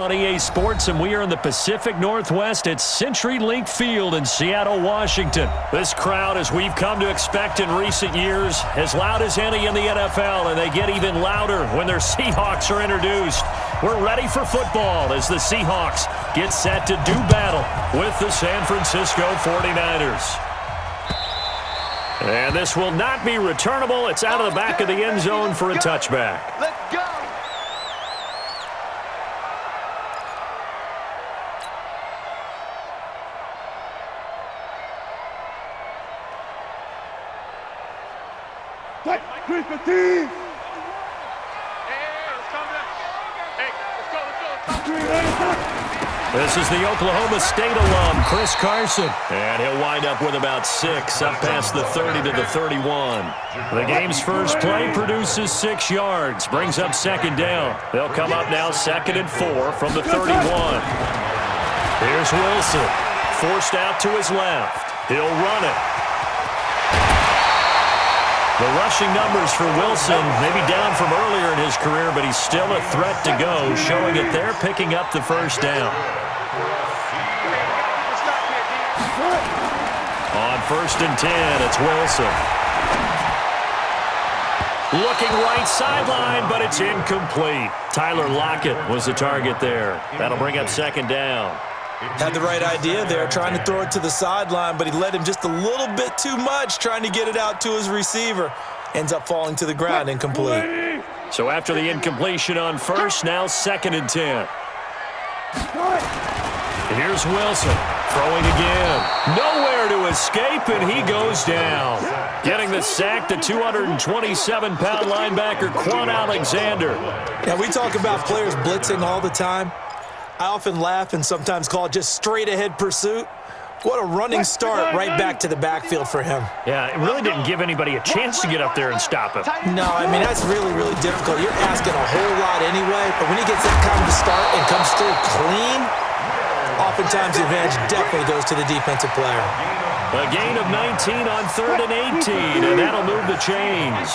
On EA Sports, and we are in the Pacific Northwest at CenturyLink Field in Seattle, Washington. This crowd, as we've come to expect in recent years, as loud as any in the NFL, and they get even louder when their Seahawks are introduced. We're ready for football as the Seahawks get set to do battle with the San Francisco 49ers. And this will not be returnable. It's out of the back of the end zone for a touchback. Let's go. This is the Oklahoma State alum, Chris Carson. And he'll wind up with about 6, up past the 30 to the 31. The game's first play produces 6 yards, brings up second down. They'll come up now 2nd and 4 from the 31. Here's Wilson, forced out to his left. He'll run it. The rushing numbers for Wilson, maybe down from earlier in his career, but he's still a threat to go, showing it they're picking up the first down. On 1st and 10, it's Wilson. Looking right sideline, but it's incomplete. Tyler Lockett was the target there. That'll bring up second down. Had the right idea there, trying to throw it to the sideline, but he led him just a little bit too much, trying to get it out to his receiver. Ends up falling to the ground, incomplete. So after the incompletion on 1st, now 2nd and 10. Here's Wilson, throwing again. Nowhere to escape, and he goes down. Getting the sack, the 227-pound linebacker, Quan Alexander. Now, we talk about players blitzing all the time. I often laugh and sometimes call it just straight-ahead pursuit. What a running start right back to the backfield for him. Yeah, it really didn't give anybody a chance to get up there and stop him. No, I mean, that's really, really difficult. You're asking a whole lot anyway, but when he gets that kind of a start and comes through clean, oftentimes the advantage definitely goes to the defensive player. A gain of 19 on 3rd and 18, and that'll move the chains.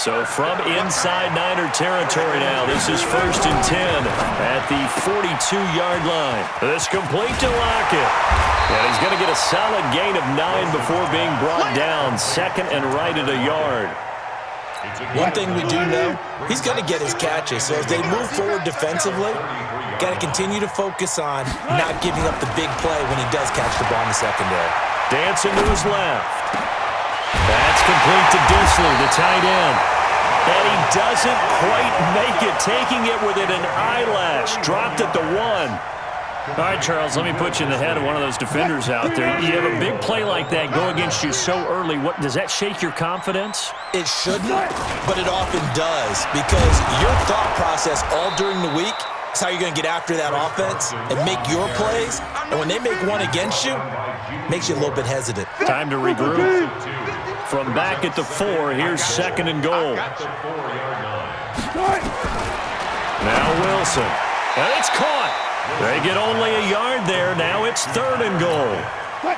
So from inside Niner territory now, this is 1st and 10 at the 42-yard line. This complete to Lockett. And he's going to get a solid gain of 9 before being brought down. 2nd and right at a yard. One thing we do know, he's going to get his catches. So as they move forward defensively, got to continue to focus on not giving up the big play when he does catch the ball in the secondary. Dancing to his left. That's complete to Disley, the tight end. And he doesn't quite make it, taking it within an eyelash. Dropped at the 1. All right, Charles, let me put you in the head of one of those defenders out there. You have a big play like that go against you so early. What does that shake your confidence? It shouldn't, but it often does, because your thought process all during the week is how you're going to get after that offense and make your plays. And when they make one against you, it makes you a little bit hesitant. Time to regroup. From back at the 4, here's 2nd and goal. Now Wilson. And it's caught. They get only a yard there. Now it's 3rd and goal.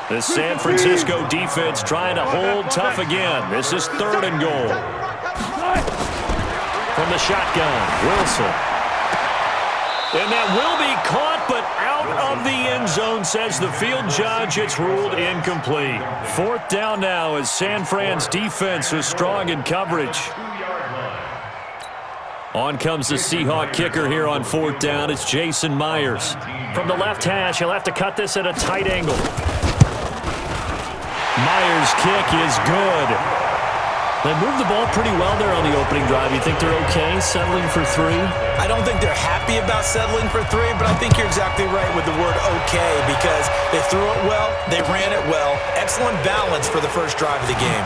The San Francisco defense trying to hold tough again. This is 3rd and goal. From the shotgun, Wilson. And that will be caught, but out of the end zone, says the field judge. It's ruled incomplete. 4th down now as San Fran's defense was strong in coverage. On comes the Seahawk kicker here on 4th down. It's Jason Myers. From the left hash, he'll have to cut this at a tight angle. Myers' kick is good. They moved the ball pretty well there on the opening drive. You think they're okay settling for 3? I don't think they're happy about settling for 3, but I think you're exactly right with the word okay, because they threw it well, they ran it well. Excellent balance for the first drive of the game.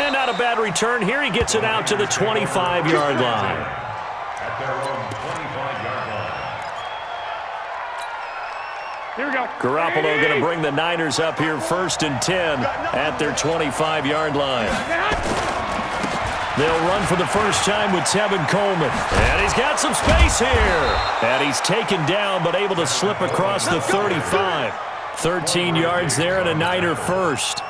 And not a bad return. Here he gets it out to the 25-yard line. Here we go. Garoppolo going to bring the Niners up here 1st and 10 at their 25-yard line. They'll run for the first time with Tevin Coleman. And he's got some space here. And he's taken down but able to slip across the 35. 13 yards there and a Niner first.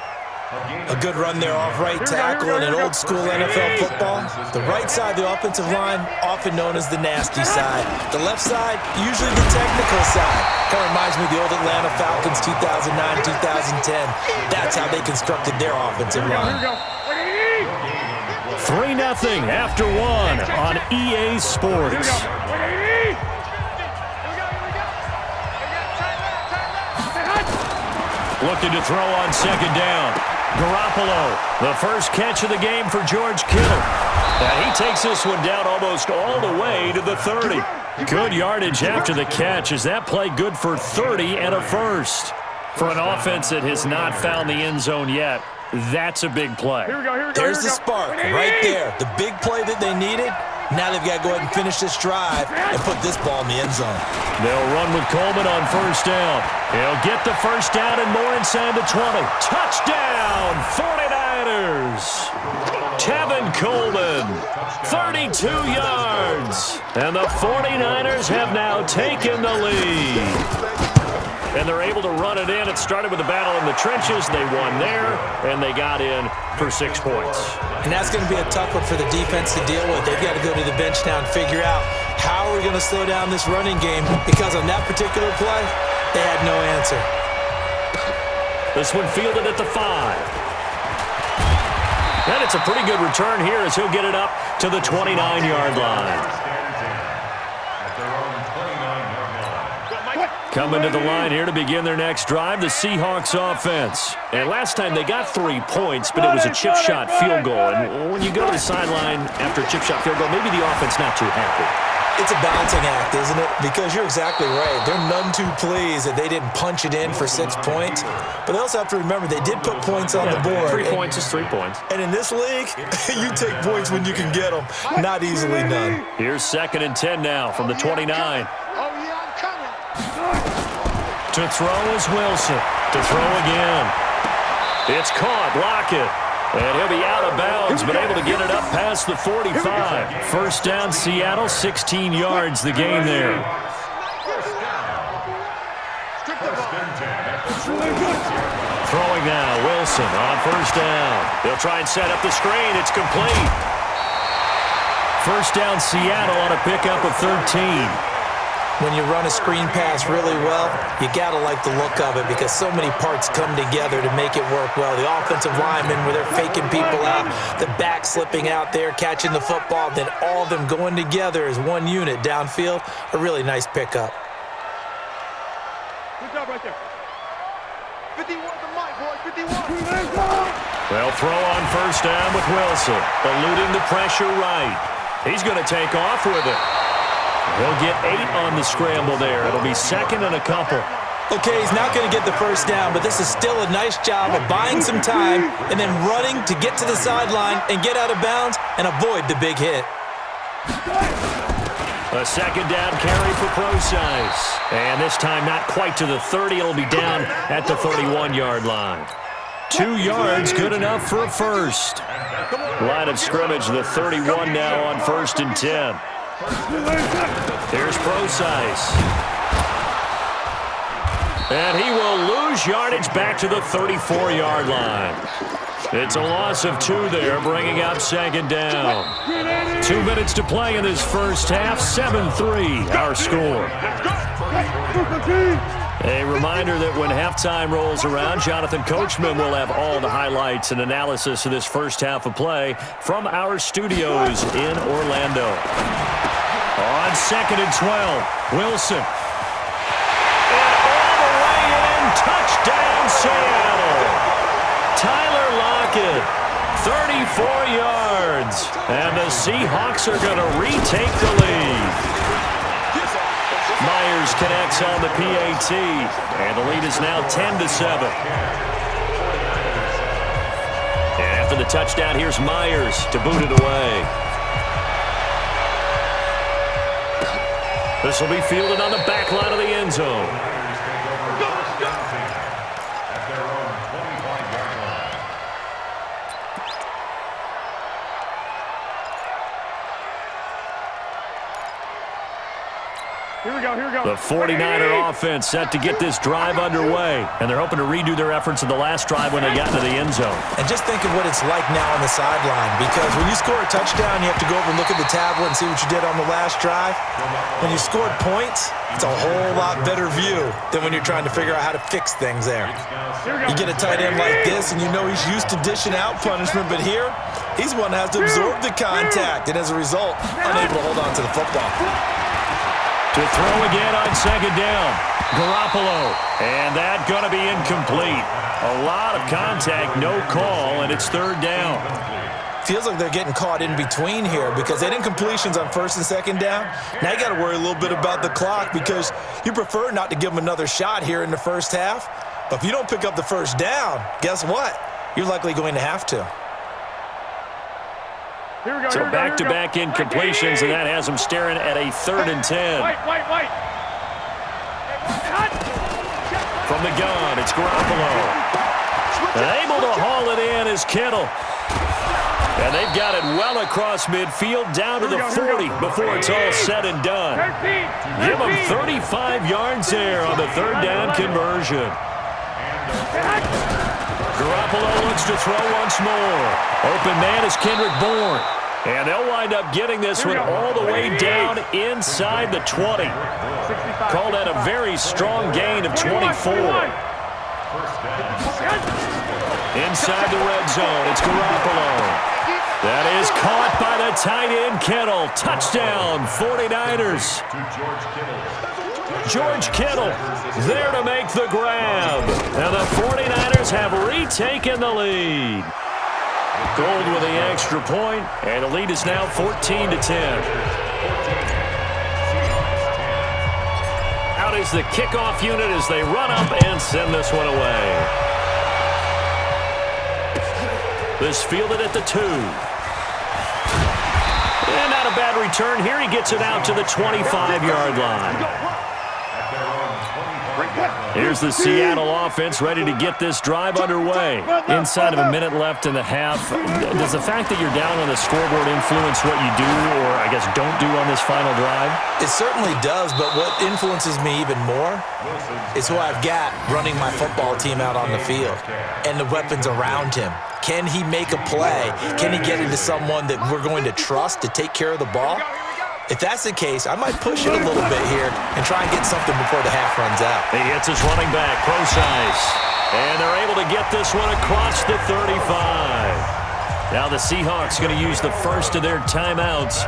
A good run there off right tackle in an old-school NFL football. The right side, the offensive line, often known as the nasty side. The left side, usually the technical side. Kind of reminds me of the old Atlanta Falcons 2009, 2010. That's how they constructed their offensive line. 3-0 after one on EA Sports. Looking to throw on second down. Garoppolo, the first catch of the game for George Kittle. And he takes this one down almost all the way to the 30. Good yardage after the catch as that play good for 30 and a first. For an offense that has not found the end zone yet, that's a big play. There's the spark right there. The big play that they needed. Now they've got to go ahead and finish this drive and put this ball in the end zone. They'll run with Coleman on first down. He'll get the first down and more inside the 20. Touchdown, 49ers. Tevin Coleman, 32 yards. And the 49ers have now taken the lead. And they're able to run it in. It started with a battle in the trenches. They won there, and they got in for 6 points. And that's going to be a tough one for the defense to deal with. They've got to go to the bench now and figure out how are we going to slow down this running game, because on that particular play, they had no answer. This one fielded at the 5. And it's a pretty good return here as he'll get it up to the 29-yard line. Coming to the line here to begin their next drive, the Seahawks offense. And last time they got 3 points, but it was a chip shot field goal. And when you go to the sideline after a chip shot field goal, maybe the offense not too happy. It's a balancing act, isn't it? Because you're exactly right. They're none too pleased that they didn't punch it in for 6 points. But they also have to remember they did put points on the board. 3 points is 3 points. And in this league, you take points when you can get them. Not easily done. Here's 2nd and 10 now from the 29. To throw is Wilson. To throw again. It's caught. Lockett. And he'll be out of bounds, but able to get it up past the 45. First down, Seattle, 16 yards the gain there. Throwing now, Wilson on first down. They'll try and set up the screen. It's complete. First down, Seattle on a pickup of 13. When you run a screen pass really well, you got to like the look of it because so many parts come together to make it work well. The offensive linemen, where they're faking people out, the back slipping out there, catching the football, then all of them going together as one unit downfield. A really nice pickup. Good job right there. 51 to Mike, boy, 51. They'll throw on first down with Wilson, eluding the pressure right. He's going to take off with it. He'll get 8 on the scramble there. It'll be 2nd and a couple. Okay, he's not going to get the first down, but this is still a nice job of buying some time and then running to get to the sideline and get out of bounds and avoid the big hit. A second down carry for Procise. And this time not quite to the 30. It'll be down at the 31-yard line. 2 yards, good enough for a first. Line of scrimmage, the 31 now on 1st and 10. Here's Procise. And he will lose yardage back to the 34-yard line. It's a loss of 2 there, bringing up 2nd down. 2 minutes to play in this first half, 7-3 our score. A reminder that when halftime rolls around, Jonathan Coachman will have all the highlights and analysis of this first half of play from our studios in Orlando. On 2nd and 12, Wilson. And all the way in, touchdown Seattle. Tyler Lockett, 34 yards. And the Seahawks are going to retake the lead. Myers connects on the PAT. And the lead is now 10-7. And after the touchdown, here's Myers to boot it away. This will be fielded on the back line of the end zone. Here we go. The 49er offense set to get this drive underway. And they're hoping to redo their efforts in the last drive when they got into the end zone. And just think of what it's like now on the sideline, because when you score a touchdown, you have to go over and look at the tablet and see what you did on the last drive. When you scored points, it's a whole lot better view than when you're trying to figure out how to fix things there. You get a tight end like this, and you know he's used to dishing out punishment, but here, he's one that has to absorb the contact, and as a result, unable to hold on to the football. To throw again on second down. Garoppolo. And that going to be incomplete. A lot of contact, no call, and it's third down. Feels like they're getting caught in between here because they didn't completions on first and second down. Now you got to worry a little bit about the clock because you prefer not to give them another shot here in the first half. But if you don't pick up the first down, guess what? You're likely going to have to. So back-to-back incompletions, and that has them staring at a 3rd and 10. Wait. From the gun, it's Garoppolo. Able to haul it in is Kittle. And they've got it well across midfield, down to the 40 before it's all said and done. Give them 35 yards there on the third down conversion. Garoppolo looks to throw once more. Open man is Kendrick Bourne. And they'll wind up getting this one all the way down inside the 20. Called that a very strong gain of 24. Inside the red zone, it's Garoppolo. That is caught by the tight end, Kittle. Touchdown, 49ers. George Kittle there to make the grab. And the 49ers have retaken the lead. Gold with the extra point, and the lead is now 14-10. Out is the kickoff unit as they run up and send this one away. This fielded at the 2. And not a bad return here. He gets it out to the 25-yard line. Here's the Seattle offense ready to get this drive underway. Inside of a minute left in the half, does the fact that you're down on the scoreboard influence what you do or, I guess, don't do on this final drive? It certainly does, but what influences me even more is who I've got running my football team out on the field and the weapons around him. Can he make a play? Can he get into someone that we're going to trust to take care of the ball? If that's the case, I might push it a little bit here and try and get something before the half runs out. He hits his running back, Procise. And they're able to get this one across the 35. Now the Seahawks going to use the first of their timeouts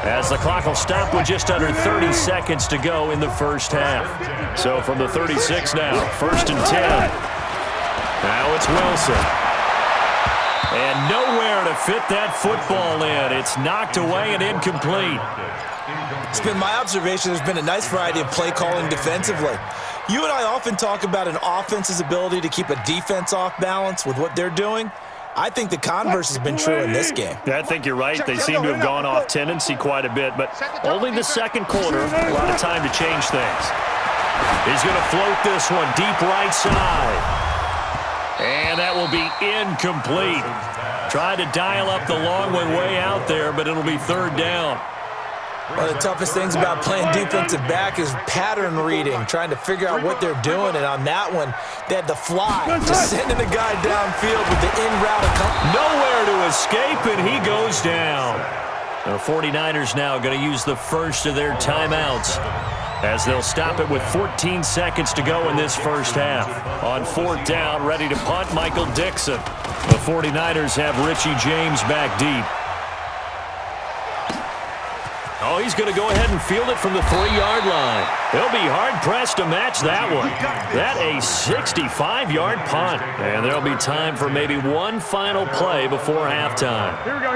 as the clock will stop with just under 30 seconds to go in the first half. So from the 36 now, 1st and 10. Now it's Wilson. And nowhere to fit that football in. It's knocked away and incomplete. It's been my observation there's been a nice variety of play calling defensively. You and I often talk about an offense's ability to keep a defense off balance with what they're doing. I think the converse has been true in this game. I think you're right. They seem to have gone off tendency quite a bit, but only the second quarter, a lot of time to change things. He's going to float this one deep right side. And that will be incomplete. Tried to dial up the long one way out there, but it'll be third down. One of the toughest things about playing defensive back is pattern reading, trying to figure out what they're doing. And on that one, they had to fly, just sending the guy downfield with the in-route. Nowhere to escape, and he goes down. The 49ers now going to use the first of their timeouts as they'll stop it with 14 seconds to go in this first half. On 4th down, ready to punt, Michael Dixon. The 49ers have Richie James back deep. Oh, he's going to go ahead and field it from the 3-yard line. They'll be hard-pressed to match that one. That a 65-yard punt. And there'll be time for maybe one final play before halftime. Here we go.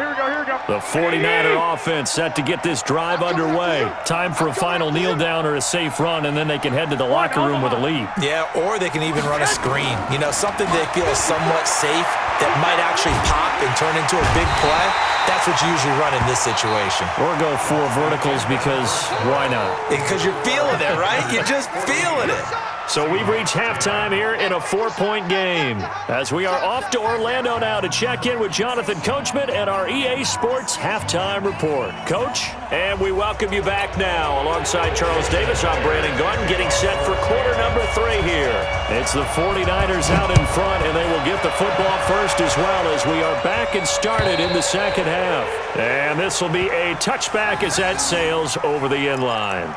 The 49er offense set to get this drive underway. Time for a final kneel down or a safe run, and then they can head to the locker room with a lead. Yeah, or they can even run a screen. You know, something they feel is somewhat safe that might actually pop and turn into a big play. That's what you usually run in this situation. Or go 4 verticals because why not? Because you're feeling it, right? You're just feeling it. So we've reached halftime here in a 4-point game. As we are off to Orlando now to check in with Jonathan Coachman and our EA Sports Halftime Report. Coach, and we welcome you back now. Alongside Charles Davis, I'm Brandon Gordon, getting set for quarter number 3 here. It's the 49ers out in front, and they will get the football first as well as we are back and started in the second half. And this will be a touchback as that sails over the end line.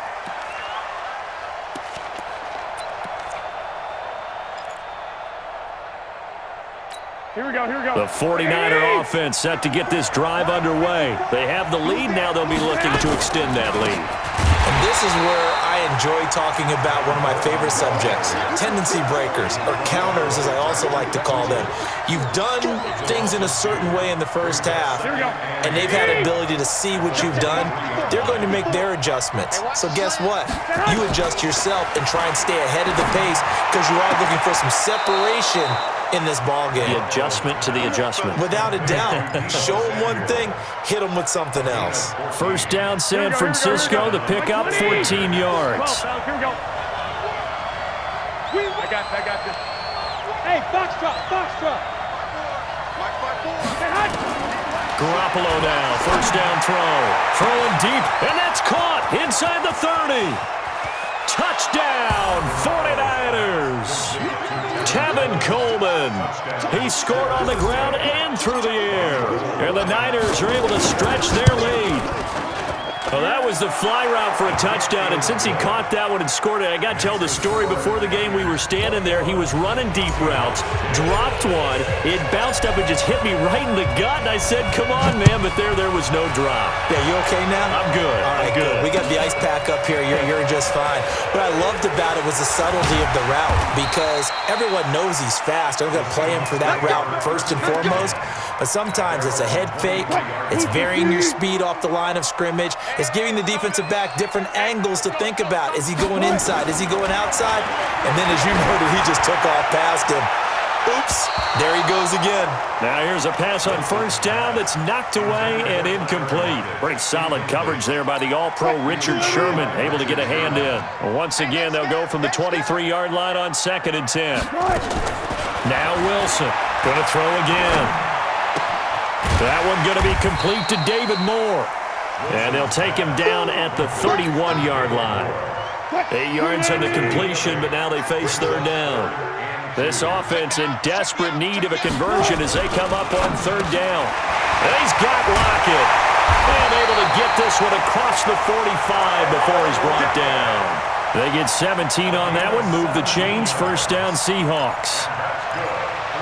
Here we go, here we go. The 49er offense set to get this drive underway. They have the lead now. They'll be looking to extend that lead. And this is where I enjoy talking about one of my favorite subjects, tendency breakers, or counters as I also like to call them. You've done things in a certain way in the first half, and they've had ability to see what you've done. They're going to make their adjustments. So guess what? You adjust yourself and try and stay ahead of the pace because you are looking for some separation in this ball game. The adjustment to the adjustment. Without a doubt. Show them one thing, hit them with something else. First down, San Francisco, the pickup, 14 yards. Here we go. I got this. Hey, box truck. Garoppolo now, first down throw. Throwing deep, and that's caught inside the 30. Touchdown, 49ers. Tevin Coleman. He scored on the ground and through the air. And the Niners are able to stretch their lead. Well, that was the fly route for a touchdown, and since he caught that one and scored it, I got to tell the story. Before the game, we were standing there. He was running deep routes, dropped one. It bounced up and just hit me right in the gut, and I said, come on, man, but there was no drop. Yeah, you okay now? I'm good. All right, good. We got the ice pack up here. You're just fine. What I loved about it was the subtlety of the route because everyone knows he's fast. I'm going to play him for that route first and foremost, but sometimes it's a head fake. It's varying your speed off the line of scrimmage. It's giving the defensive back different angles to think about. Is he going inside? Is he going outside? And then, as you noted, he just took off past him. Oops, there he goes again. Now here's a pass on first down that's knocked away and incomplete. Pretty solid coverage there by the All-Pro Richard Sherman, able to get a hand in. Once again, they'll go from the 23-yard line on 2nd and 10. Now Wilson, going to throw again. That one going to be complete to David Moore. And they'll take him down at the 31-yard line. 8 yards on the completion, but now they face third down. This offense in desperate need of a conversion as they come up on third down. And he's got Lockett. And able to get this one across the 45 before he's brought down. They get 17 on that one, move the chains, first down Seahawks.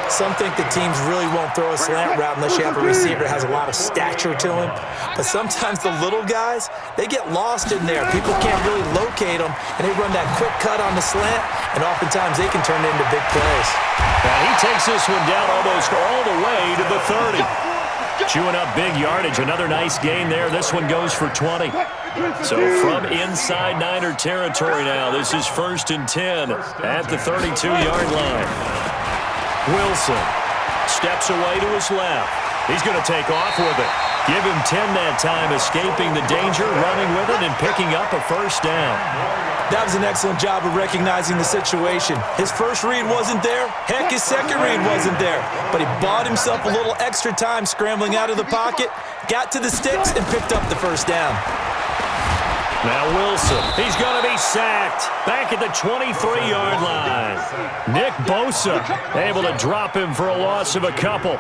Some think the teams really won't throw a slant route unless you have a receiver that has a lot of stature to him. But sometimes the little guys, they get lost in there. People can't really locate them, and they run that quick cut on the slant, and oftentimes they can turn it into big plays. Now he takes this one down almost all the way to the 30. Chewing up big yardage. Another nice gain there. This one goes for 20. So from inside Niner territory now, this is 1st and 10 at the 32-yard line. Wilson steps away to his left. He's going to take off with it. Give him 10 that time, escaping the danger, running with it, and picking up a first down. That was an excellent job of recognizing the situation. His first read wasn't there. Heck, his second read wasn't there. But he bought himself a little extra time scrambling out of the pocket, got to the sticks, and picked up the first down. Now Wilson, he's going to be sacked back at the 23-yard line. Nick Bosa able to drop him for a loss of a couple.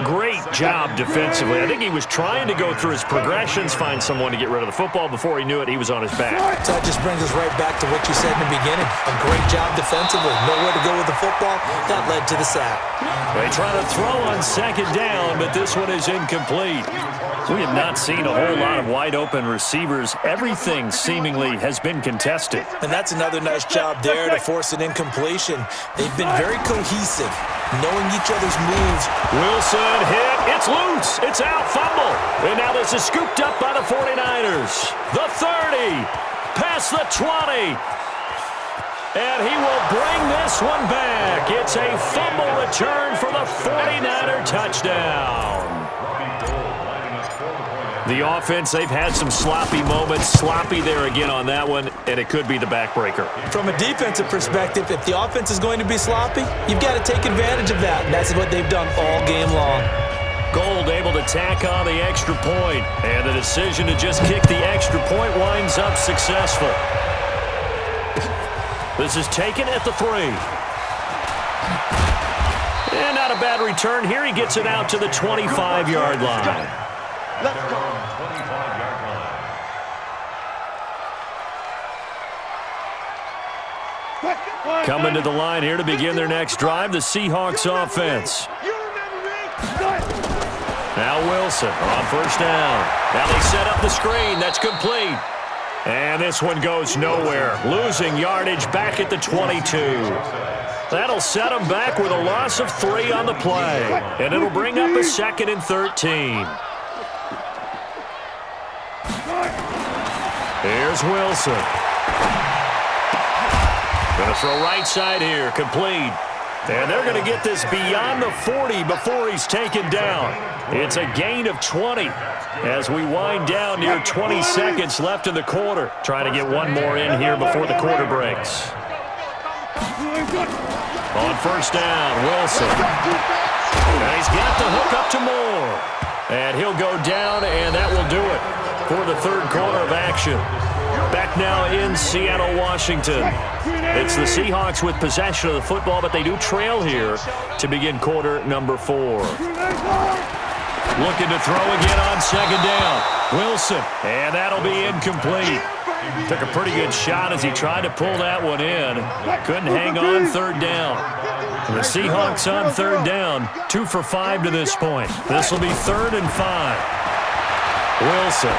Great job defensively. I think he was trying to go through his progressions, find someone to get rid of the football. Before he knew it, he was on his back. So that just brings us right back to what you said in the beginning. A great job defensively. Nowhere to go with the football. That led to the sack. They try to throw on second down, but this one is incomplete. We have not seen a whole lot of wide-open receivers. Everything seemingly has been contested. And that's another nice job there to force an incompletion. They've been very cohesive, knowing each other's moves. Wilson hit. It's loose. It's out. Fumble. And now this is scooped up by the 49ers. The 30. Past the 20. And he will bring this one back. It's a fumble return for the 49er touchdown. The offense, they've had some sloppy moments. Sloppy there again on that one, and it could be the backbreaker. From a defensive perspective, if the offense is going to be sloppy, you've got to take advantage of that. And that's what they've done all game long. Gold able to tack on the extra point, and the decision to just kick the extra point winds up successful. This is taken at the 3. And not a bad return here. He gets it out to the 25-yard line. Let's go. 25-yard line. Coming to the line here to begin their next drive, the Seahawks offense. You remember me? Now Wilson on first down. Now they set up the screen. That's complete. And this one goes nowhere. Losing yardage back at the 22. That'll set them back with a loss of 3 on the play. And it'll bring up a 2nd and 13. Here's Wilson. Going to throw right side here. Complete. And they're going to get this beyond the 40 before he's taken down. It's a gain of 20 as we wind down near 20 seconds left in the quarter. Trying to get one more in here before the quarter breaks. On first down, Wilson. And he's got the hook up to Moore. And he'll go down, and that will do it for the third quarter of action. Back now in Seattle, Washington. It's the Seahawks with possession of the football, but they do trail here to begin quarter number 4. Looking to throw again on second down. Wilson, and that'll be incomplete. Took a pretty good shot as he tried to pull that one in. Couldn't hang on third down. And the Seahawks on third down, 2 for 5 to this point. This will be 3rd and 5. Wilson.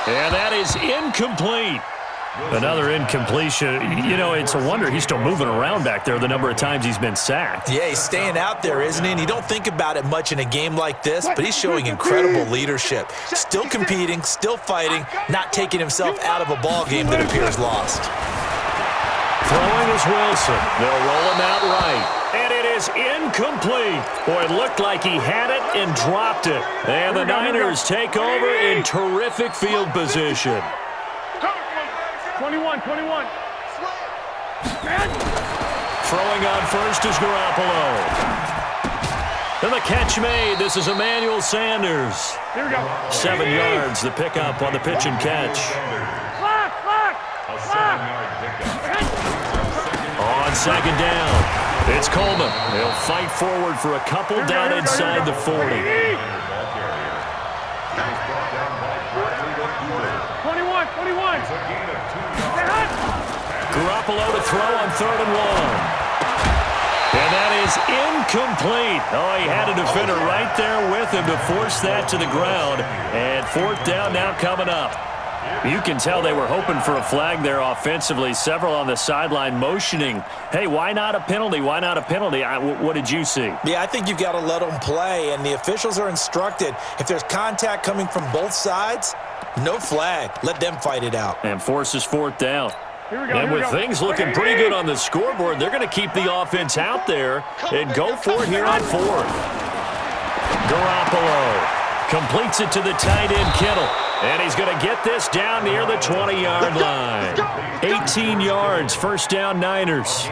And that is incomplete. Another incompletion. You know, it's a wonder he's still moving around back there the number of times he's been sacked. Yeah, he's staying out there, isn't he? And you don't think about it much in a game like this, but he's showing incredible leadership. Still competing, still fighting, not taking himself out of a ball game that appears lost. Throwing is Wilson. They'll roll him out right. And it is incomplete. Boy, it looked like he had it and dropped it. And the Niners take over in terrific field position. 21. Throwing on first is Garoppolo. And the catch made. This is Emmanuel Sanders. Here we go. 7 yards, the pickup on the pitch and catch. On second down, it's Coleman. He'll fight forward for a couple down inside the 40. 21. Garoppolo to throw on 3rd and 1. And that is incomplete. Oh, he had a defender right there with him to force that to the ground. And 4th down now coming up. You can tell they were hoping for a flag there offensively. Several on the sideline motioning, hey, why not a penalty? Why not a penalty? What did you see? Yeah, I think you've got to let them play, and the officials are instructed. If there's contact coming from both sides, no flag. Let them fight it out. And forces 4th down. Here we go, and with things looking pretty good on the scoreboard, they're going to keep the offense out there and go for it here on 4th. Garoppolo completes it to the tight end, Kittle. And he's going to get this down near the 20-yard line. 18 yards, first down Niners.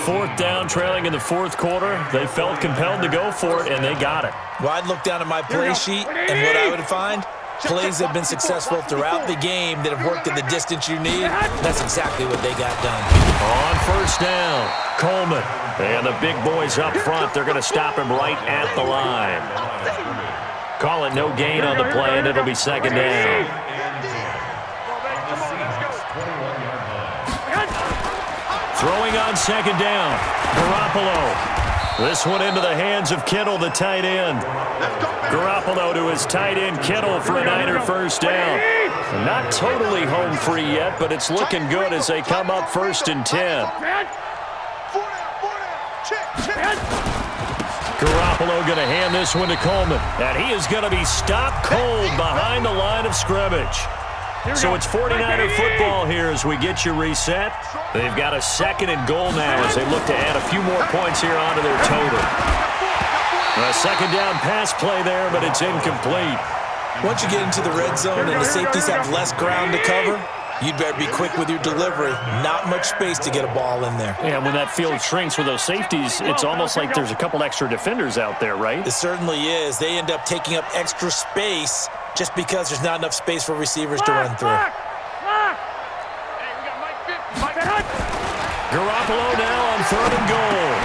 4th down, trailing in the 4th quarter. They felt compelled to go for it, and they got it. Well, I'd look down at my play sheet, and what I would find, plays have been successful throughout the game that have worked at the distance you need. That's exactly what they got done. On first down, Coleman. And the big boys up front, they're going to stop him right at the line. Call it no gain on the play, and it'll be 2nd down. Throwing on 2nd down, Garoppolo. This one into the hands of Kittle, the tight end. Garoppolo to his tight end, Kittle, for a Niner first down. Not totally home free yet, but it's looking good as they come up 1st and 10. Garoppolo going to hand this one to Coleman. And he is going to be stopped cold behind the line of scrimmage. So it's 49er football here as we get you reset. They've got a 2nd and goal now as they look to add a few more points here onto their total. A 2nd down pass play there, but it's incomplete. Once you get into the red zone and the safeties have less ground to cover, you'd better be quick with your delivery. Not much space to get a ball in there. And when that field shrinks with those safeties, it's almost like there's a couple extra defenders out there, right? It certainly is. They end up taking up extra space just because there's not enough space for receivers to run through. Garoppolo now on 3rd and goal.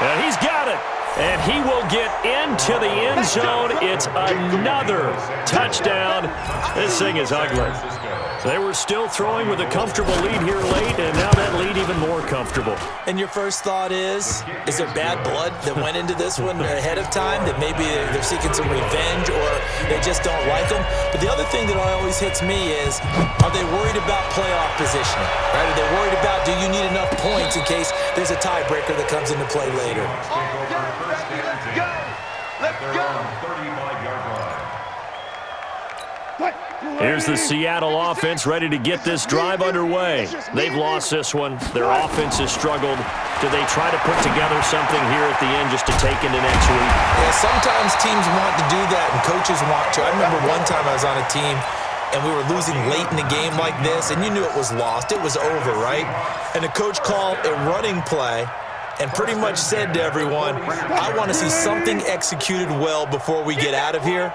And he's got it. And he will get into the end zone. It's another touchdown. This thing is ugly. They were still throwing with a comfortable lead here late, and now that lead even more comfortable. And your first thought is there bad blood that went into this one ahead of time, that maybe they're seeking some revenge or they just don't like them? But the other thing that always hits me is, are they worried about playoff positioning? Right? Are they worried about, do you need enough points in case there's a tiebreaker that comes into play later? Let's go! Let's go! 35-yard line. Here's the Seattle offense ready to get this drive underway. They've lost this one. Their offense has struggled. Do they try to put together something here at the end just to take into next week? Yeah, sometimes teams want to do that and coaches want to. I remember one time I was on a team and we were losing late in the game like this, and you knew it was lost. It was over, right? And the coach called a running play and pretty much said to everyone, I want to see something executed well before we get out of here.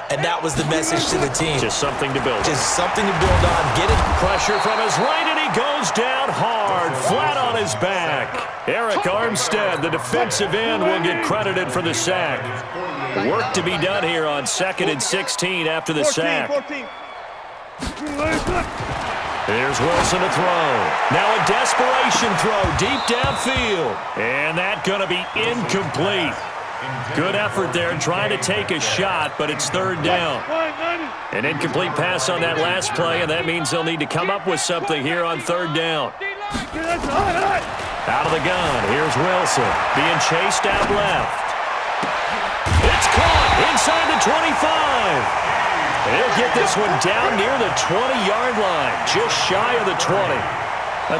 And that was the message to the team. Just something to build. Just something to build on. Get it. Pressure from his right, and he goes down hard, flat on his back. Eric Armstead, the defensive end, will get credited for the sack. Work to be done here on 2nd and 16 after the sack. Here's Wilson to throw. Now a desperation throw deep downfield. And that's going to be incomplete. Good effort there trying to take a shot, but it's 3rd down. An incomplete pass on that last play, and that means they'll need to come up with something here on 3rd down. Out of the gun, here's Wilson being chased out left. It's caught inside the 25. He'll get this one down near the 20-yard line, just shy of the 20.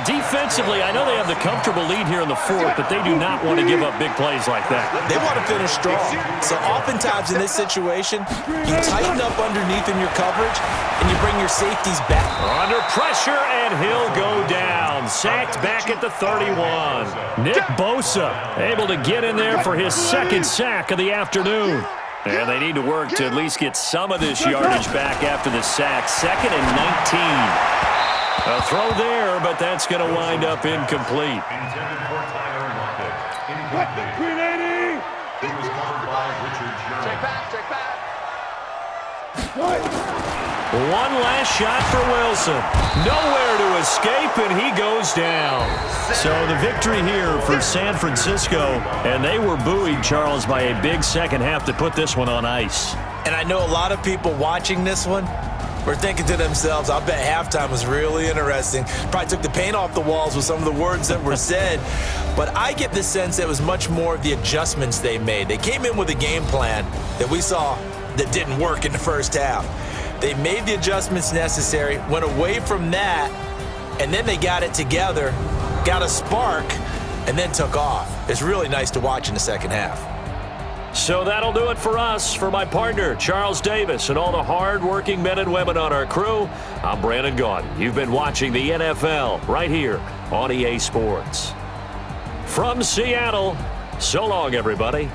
Defensively, I know they have the comfortable lead here in the 4th, but they do not want to give up big plays like that. They want to finish strong. So oftentimes in this situation, you tighten up underneath in your coverage, and you bring your safeties back. Under pressure, and he'll go down. Sacked back at the 31. Nick Bosa able to get in there for his 2nd sack of the afternoon. And they need to work to at least get some of this yardage back after the sack. 2nd and 19. A throw there, but that's going to wind up incomplete. Intended for Tyler Lockett. Incomplete. It was covered by Richard Sherman. Check back. One last shot for Wilson. Nowhere to escape, and he goes down. So the victory here for San Francisco, and they were buoyed, Charles, by a big second half to put this one on ice. And I know a lot of people watching this one were thinking to themselves, I bet halftime was really interesting. Probably took the paint off the walls with some of the words that were said. But I get the sense that it was much more of the adjustments they made. They came in with a game plan that we saw that didn't work in the first half. They made the adjustments necessary, went away from that, and then they got it together, got a spark, and then took off. It's really nice to watch in the second half. So that'll do it for us. For my partner, Charles Davis, and all the hard-working men and women on our crew, I'm Brandon Gaudin. You've been watching the NFL right here on EA Sports. From Seattle, so long, everybody.